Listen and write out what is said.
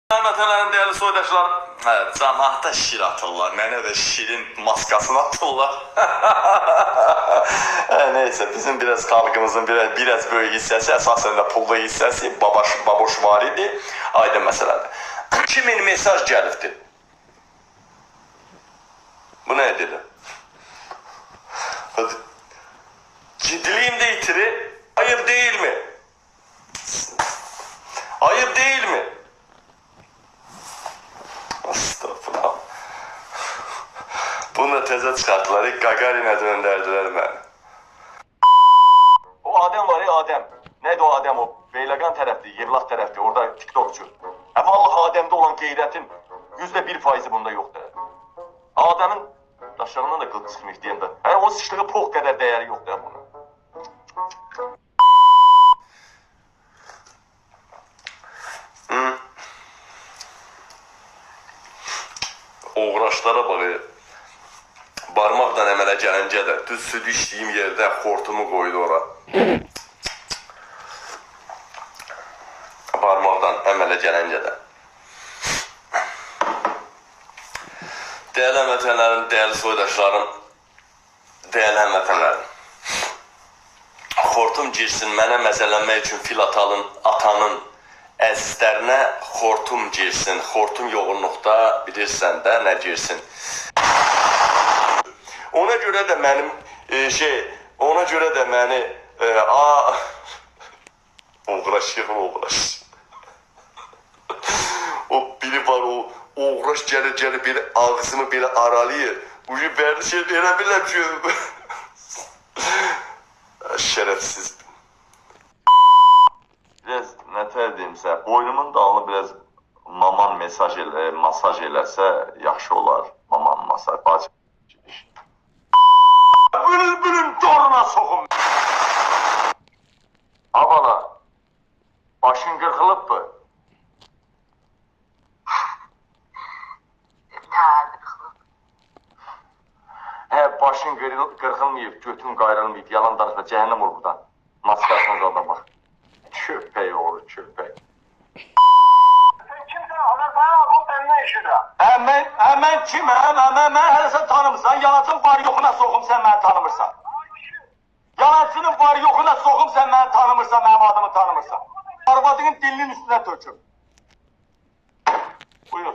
Vətənlərin dəyərli soydaşlar, cəmaata şir atırlar, mənə də şirin maskasını atırlar. Neyse, bizim biraz xalqımızın biraz böyük hissəsi, əsasən də pullu hissəsi baboş var idi, aydın məsələdir. 2000 mesaj gəlibdir. Bu nə edir? Ciddiliyim de itirir, ayıp değil mi? Ayıp değil mi? Estağfurullah. Bunu da tezə çıxartdılar, Qaqarinə döndərdilər məni. O Adəm var ya, Adəm. Nədir o Adəm o? Beyləqan tərəfdir, Yevlaq tərəfdir, orada TikTokçu. Vallahi Adəmdə olan qeyrətin %1% bunda yoxdur. Adəmin daşlarından da qıl çıxmır deyəm də. O sıçdığı pox qədər dəyəri yoxdur bunun. Uğraşlara bax, barmaqdan əmələ gəlincə də düz süd içdiyim yerdə xortumu qoydu ora. Barmaqdan əmələ gəlincə də. Dəyərli həmvətənlərim, dəyərli soydaşlarım, dəyərli həmvətənlərim. Xortum girsin, mənə məzələnmək üçün fil atanın əzizlərinə xortum girsin. Xortum yoğunluqda bilirsən də nə girsin. Ona görə də mənim uğraş. O biri var, o uğraş gəlir belə ağzımı belə aralayır. Ucu bərli şey verə biləm ki. Şərəfsiz. Biraz nətər deyimsə, boynumun dalını biraz maman masaj eləsə yaxşı olar. Maman masaj, bacım. Bülbülün doruna soxum. Abala, başın qırxılıbdır. Başın qırxılmayıb, götün qayrılmayıb, yalan danışma, cəhənnəm ol buradan. Maskasına zaten bak. Köpək oğlu, köpək. Sen kimsin? Anlatana bu benimle işidir. Mən kiməm? Mən hələ sən tanımırsan. Yalancının var yoxuna soxum, sən məni tanımırsan. Yalancının var yoxuna soxum, sən məni tanımırsan, mənim adımı tanımırsan. Arvadının dilinin üstünə töküm. Buyur.